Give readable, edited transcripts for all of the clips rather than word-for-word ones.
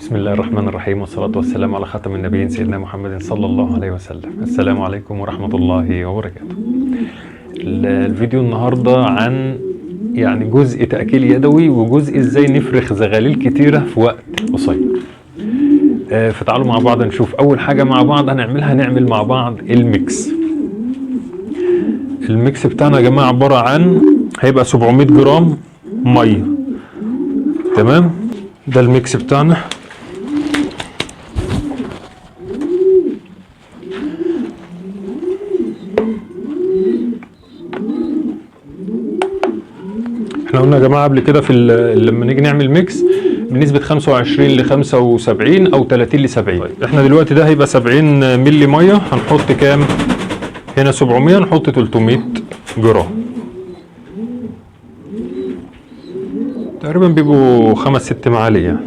بسم الله الرحمن الرحيم، والصلاة والسلام على خاتم النبيين سيدنا محمد صلى الله عليه وسلم. السلام عليكم ورحمة الله وبركاته. الفيديو النهاردة عن جزء تأكيل يدوي وجزء ازاي نفرخ زغاليل كتيرة في وقت قصير. فتعالوا مع بعض نشوف. اول حاجة مع بعض هنعمل مع بعض الميكس. الميكس بتاعنا يا جماعة عبارة عن هيبقى 700 جرام مية. تمام، ده الميكس بتاعنا. احنا قلنا يا جماعه قبل كده في لما نيجي نعمل ميكس بنسبه 25 ل 75 او 30 ل 70. احنا دلوقتي ده هيبقى 70 مللي ميه. هنحط كام هنا؟ 700. نحط 300 جرام تقريبا، بيبقوا 5-6 معالق يعني.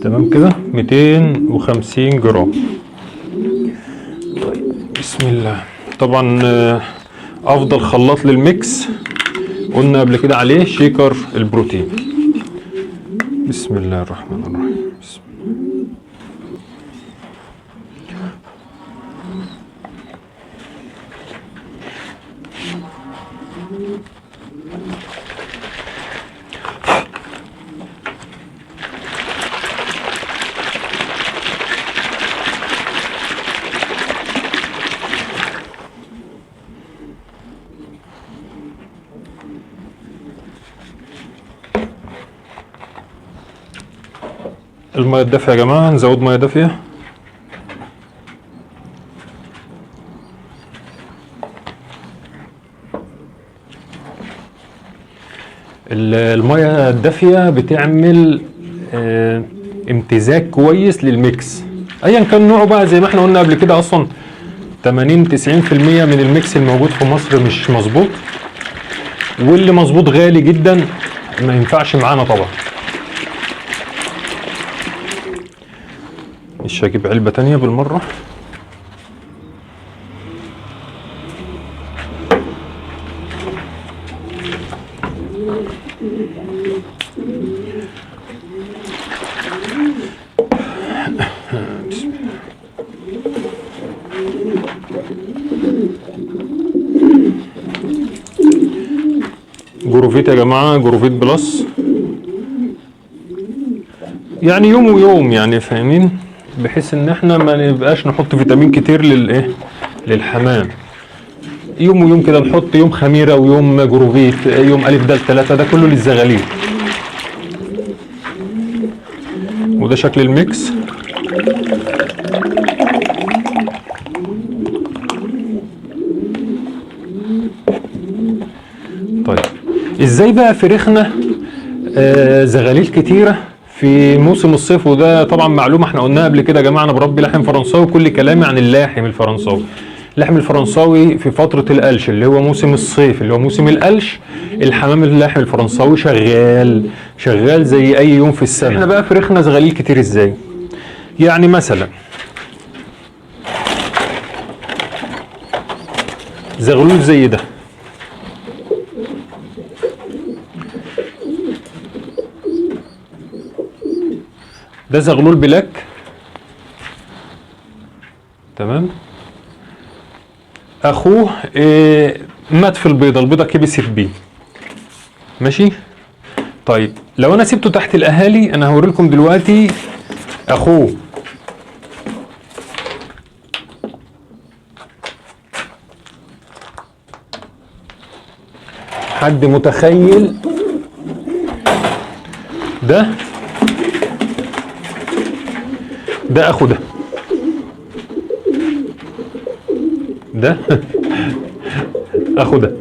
تمام كده، 250 جرام. طيب بسم الله. طبعا افضل خلاط للميكس قلنا قبل كده عليه شيكر البروتين. بسم الله الرحمن الرحيم. بسم الله. المية الدافية يا جماعة، نزود مية دافية. المية الدافية بتعمل امتزاج كويس للميكس ايا كان نوعه بقى. زي ما احنا قلنا قبل كده، اصلا 80-90% من الميكس الموجود في مصر مش مظبوط، واللي مظبوط غالي جدا ما ينفعش معانا طبعا. مش هجيب علبة تانية بالمرة. جروفيت يا جماعة، جروفيت بلس، يعني يوم ويوم، يعني فاهمين، بحيث ان احنا ما نبقاش نحط فيتامين كتير للحمام. يوم ويوم كده نحط، يوم خميرة ويوم جروفيت، يوم ألف دال 3، ده كله للزغاليل. وده شكل الميكس. طيب ازاي بقى فرخنا زغاليل كتيرة في موسم الصيف؟ وده طبعا معلومة احنا قلناها قبل كده يا جماعة. انا بربي لحم فرنساوي، كل كلامي عن اللاحم الفرنساوي. اللحم الفرنساوي في فترة القلش اللي هو موسم الصيف اللي هو موسم القلش، الحمام اللحم الفرنساوي شغال زي اي يوم في السنة. احنا بقى فرخنا زغاليل كتير ازاي؟ يعني مثلا زغلول زي ده، ده زغلول بلاك. تمام، اخوه مات في البيضه كبست بيه. ماشي. طيب لو انا سبته تحت الاهالي، انا هوري لكم دلوقتي اخوه. حد متخيل ده اخو ده اخو ده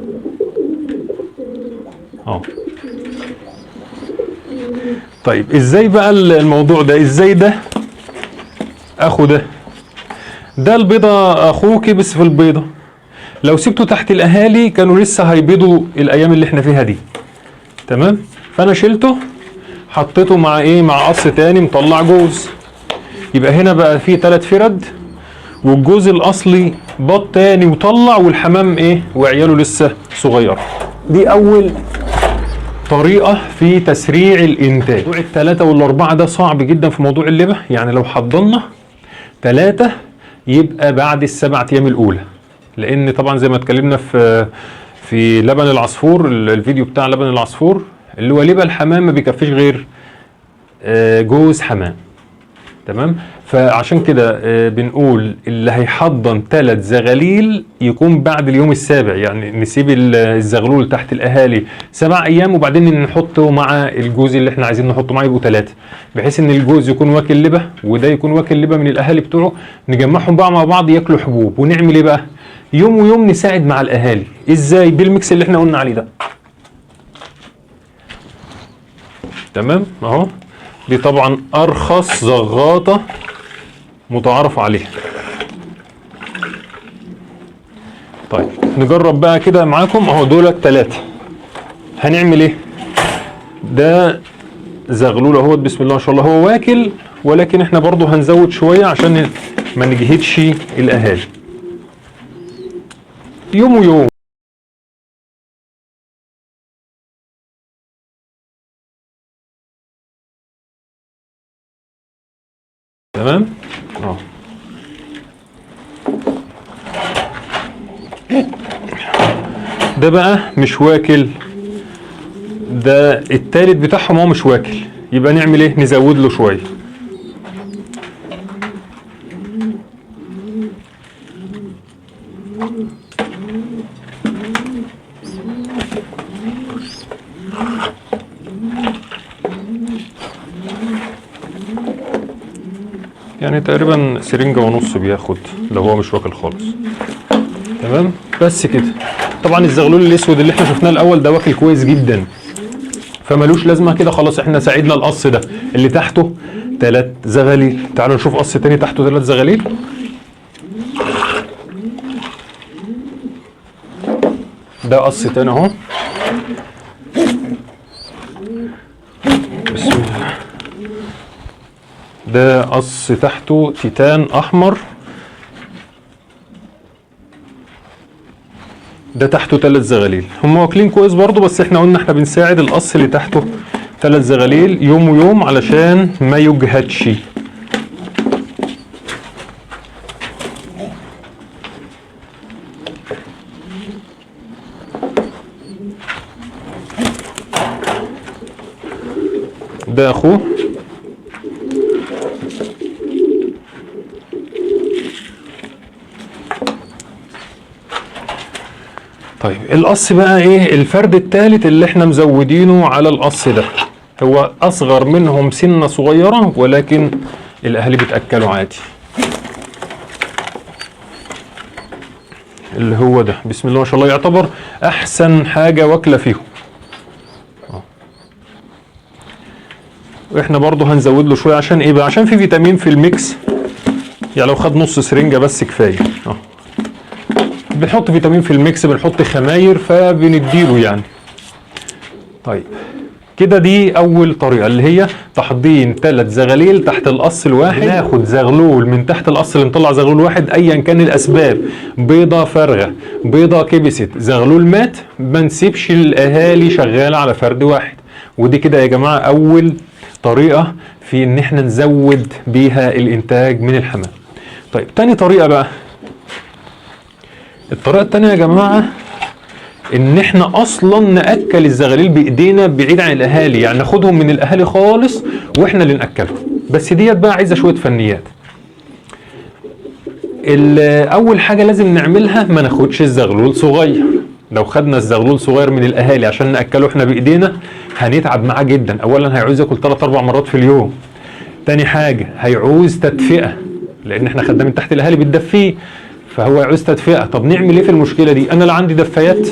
طيب ازاي بقى الموضوع ده؟ ازاي ده اخو ده البيضة اخوه كبس في البيضة. لو سبته تحت الاهالي كانوا لسه هيبيضوا الايام اللي احنا فيها دي. تمام، فانا شلته حطيته مع مع قص تاني مطلع جوز. يبقى هنا بقى فيه 3 فرد والجوز الاصلي بط تاني وطلع، والحمام ايه وعياله لسه صغير. دي اول طريقة في تسريع الانتاج. موضوع الثلاثة والاربعة ده صعب جدا في موضوع اللبة، يعني لو حضرنا 3 يبقى بعد ال7 ايام الاولى، لان طبعا زي ما اتكلمنا في لبن العصفور، الفيديو بتاع لبن العصفور اللي هو لبن الحمام ما بيكفيش غير جوز حمام. تمام. فعشان كده بنقول اللي هيحضن 3 زغاليل يكون بعد اليوم السابع، يعني نسيب الزغلول تحت الاهالي 7 ايام وبعدين نحطه مع الجوز اللي احنا عايزين نحطه معاه يبقوا 3، بحيث ان الجوز يكون واكل لبه وده يكون واكل لبه من الاهالي بتوعه، نجمعهم بقى مع بعض ياكلوا حبوب. ونعمل ايه بقى؟ يوم ويوم نساعد مع الاهالي. ازاي؟ بالميكس اللي احنا قلنا عليه ده. تمام اهو. دي طبعا ارخص زغاطه متعارف عليها. طيب نجرب بقى كده معاكم اهو. دولت 3. هنعمل ايه؟ ده زغلول اهوت بسم الله ما شاء الله هو واكل، ولكن احنا برضو هنزود شويه عشان ما نجهدش الاهالي. يوم ويوم. تمام اه. ده بقى مش واكل، ده التالت بتاعهم هو مش واكل، يبقى نعمل ايه؟ نزود له شويه. يعني تقريبا سرنجة ونص بياخد لو هو مش واكل خالص. تمام بس كده. طبعا الزغلول الاسود اللي احنا شفناه الاول ده واكل كويس جدا، فمالوش لازمه كده خلاص. احنا ساعدنا القص ده اللي تحته 3 زغاليل. تعالوا نشوف قص تاني تحته 3 زغاليل. ده قص تاني اهو. بسم الله. ده قص تحته تيتان احمر، ده تحته 3 زغاليل. هم واكلين كويس برضو، بس احنا قلنا احنا بنساعد القص اللي تحته 3 زغاليل يوم ويوم علشان ما يجهدش. ده اخوه. طيب القص بقى ايه؟ الفرد الثالث اللي احنا مزودينه على القص ده هو اصغر منهم سنه صغيره، ولكن الاهالي بتاكله عادي. اللي هو ده بسم الله ما شاء الله يعتبر احسن حاجه واكله فيهم. واحنا برضو هنزود له شويه عشان ايه بقى؟ عشان في فيتامين في الميكس، يعني لو خد نص سرنجه بس كفايه. بنحط فيتامين في الميكس، بنحط خماير فبنديله يعني. طيب كده دي اول طريقه اللي هي تحضين 3 زغاليل تحت القص الواحد. ناخد زغلول من تحت القص اللي مطلع زغلول واحد ايا كان الاسباب، بيضه فارغه، بيضه كبست، زغلول مات، ما نسيبش الاهالي شغاله على فرد واحد. ودي كده يا جماعه اول طريقه في ان احنا نزود بيها الانتاج من الحمام. طيب تاني طريقه بقى، الطريقه التانيه يا جماعه ان احنا اصلا ناكل الزغاليل بايدينا بعيد عن الاهالي، يعني ناخدهم من الاهالي خالص واحنا اللي ناكلهم. بس ديت بقى عايزه شويه فنيات. اول حاجه لازم نعملها ما ناخدش الزغلول صغير. لو خدنا الزغلول صغير من الاهالي عشان ناكله احنا بايدينا هنتعب معاه جدا. اولا هيعوز ياكل 3-4 مرات في اليوم. تاني حاجه هيعوز تدفئه، لان احنا خدناه من تحت الاهالي بتدفيه، فهو يعوز تدفئه. طب نعمل ايه في المشكله دي؟ انا لا عندي دفايات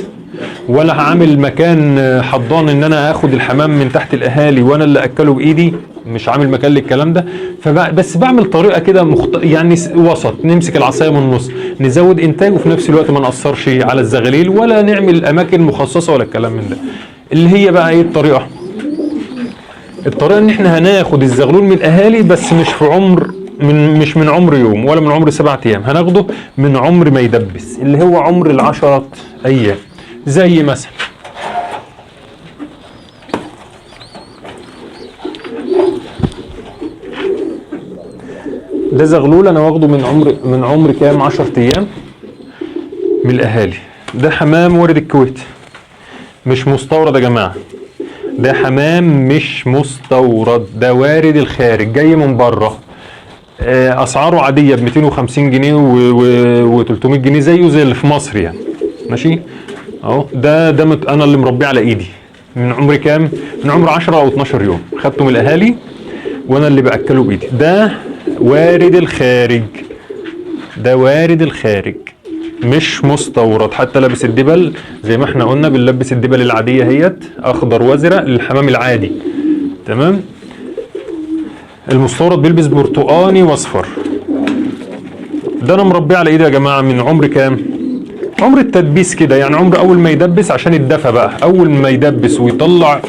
ولا هعمل مكان حضان ان انا اخد الحمام من تحت الاهالي وانا اللي اكله بايدي، مش عامل مكان للكلام ده. بس بعمل طريقه كده يعني وسط، نمسك العصايه من النص، نزود انتاج وفي نفس الوقت ما ناثرش على الزغاليل ولا نعمل اماكن مخصصه ولا الكلام من ده. اللي هي بقى ايه الطريقه ان احنا هناخد الزغلول من الاهالي بس مش في عمر مش من عمر يوم ولا من عمر 7 ايام، هناخده من عمر ما يدبس اللي هو عمر ال10 ايام. زي مثلا ده زغلول انا واخده من عمر كام؟ 10 ايام من الاهالي. ده حمام وارد الكويت، مش مستورد يا جماعه، ده حمام مش مستورد، ده وارد الخارج جاي من بره. اسعاره عاديه ب 250 جنيه و 300 جنيه زيه زي اللي في مصر يعني. ماشي اهو. ده انا اللي مربيه على ايدي من عمر كام؟ من عمر 10 او 12 يوم، خدته من الاهالي وانا اللي باكله بايدي. ده وارد الخارج، ده وارد الخارج مش مستورد، حتى لابس الدبل زي ما احنا قلنا بنلبس الدبل العاديه اهيت اخضر وازرق للحمام العادي. تمام. المستورد بيلبس برتقاني واصفر. ده انا مربيه على ايدي يا جماعه من عمر كام؟ عمر التدبيس كده يعني، عمر اول ما يدبس عشان الدفى بقى. اول ما يدبس ويطلع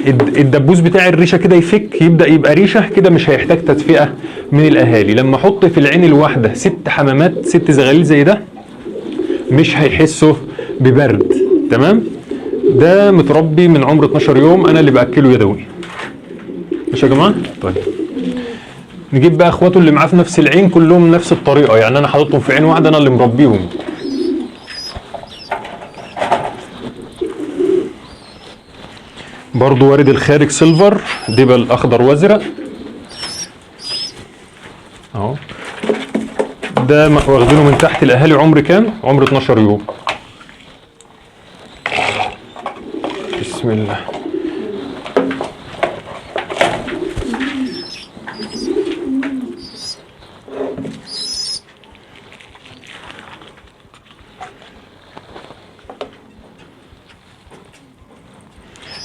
الدبوس بتاع الريشه كده يفك يبدا يبقى ريشه كده، مش هيحتاج تدفئه من الاهالي. لما احط في العين الواحده 6 حمامات 6 زغاليل زي ده مش هيحسوا ببرد. تمام. ده متربي من عمر 12 يوم، انا اللي باكله يدوي. ماشي يا جماعه؟ طيب نجيب بقى اخواته اللي معاه في نفس العين كلهم نفس الطريقه، يعني انا حاططهم في عين واحده، انا اللي مربيهم. برضو وارد الخارج سيلفر، دبل اخضر وازرق اهو. ده واخدينه من تحت الاهالي عمر كام؟ عمر 12 يوم. بسم الله.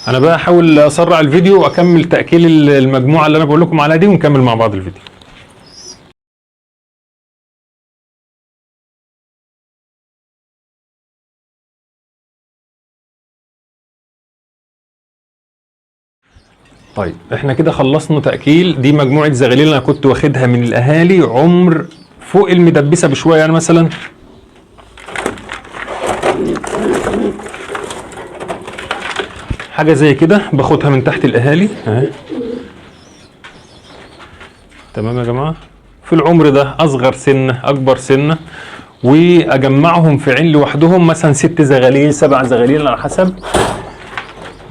انا بقى احاول اسرع الفيديو واكمل تاكيل المجموعه اللي انا بقول لكم عليها دي ونكمل مع بعض الفيديو. طيب احنا كده خلصنا تاكيل. دي مجموعه زغاليل اللي انا كنت واخدها من الاهالي عمر فوق المدبسه بشويه، يعني مثلا حاجه زي كده باخدها من تحت الاهالي اهي. تمام يا جماعه. في العمر ده اصغر سنه اكبر سنه، واجمعهم في عين لوحدهم مثلا 6 زغاليل 7 زغاليل على حسب.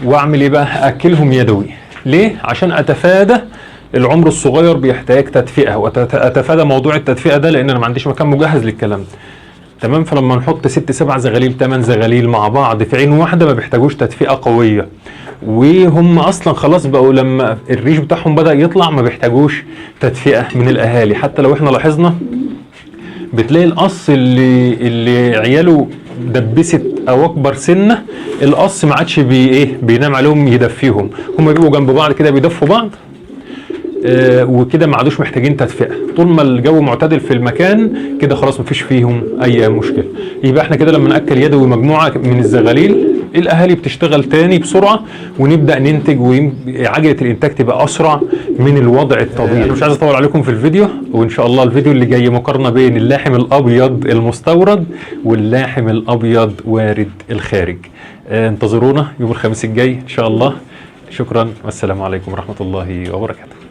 واعمل ايه بقى؟ اكلهم يدوي. ليه؟ عشان اتفادى العمر الصغير بيحتاج تدفئه، واتفادى موضوع التدفئه ده لان انا ما عنديش مكان مجهز للكلام ده. تمام. فلما نحط 6 7 زغاليل 8 زغاليل مع بعض في عين واحده ما بيحتاجوش تدفئه قويه، وهم اصلا خلاص بقوا لما الريش بتاعهم بدا يطلع ما بيحتاجوش تدفئه من الاهالي. حتى لو احنا لاحظنا بتلاقي القص اللي عياله دبست او اكبر سنه، القص ما عادش بينام عليهم يدفيهم، هم بيبقوا جنب بعض كده بيدفوا بعض. وكده ما عادوش محتاجين تدفئه. طول ما الجو معتدل في المكان كده خلاص مفيش فيهم اي مشكله. يبقى احنا كده لما ناكل يدوي مجموعه من الزغاليل الاهالي بتشتغل تاني بسرعه ونبدا ننتج، وعجله الانتاج تبقى اسرع من الوضع الطبيعي. انا مش عايز اطول عليكم في الفيديو، وان شاء الله الفيديو اللي جاي مقارنه بين اللاحم الابيض المستورد واللاحم الابيض وارد الخارج. انتظرونا يوم الخميس الجاي ان شاء الله. شكرا والسلام عليكم ورحمه الله وبركاته.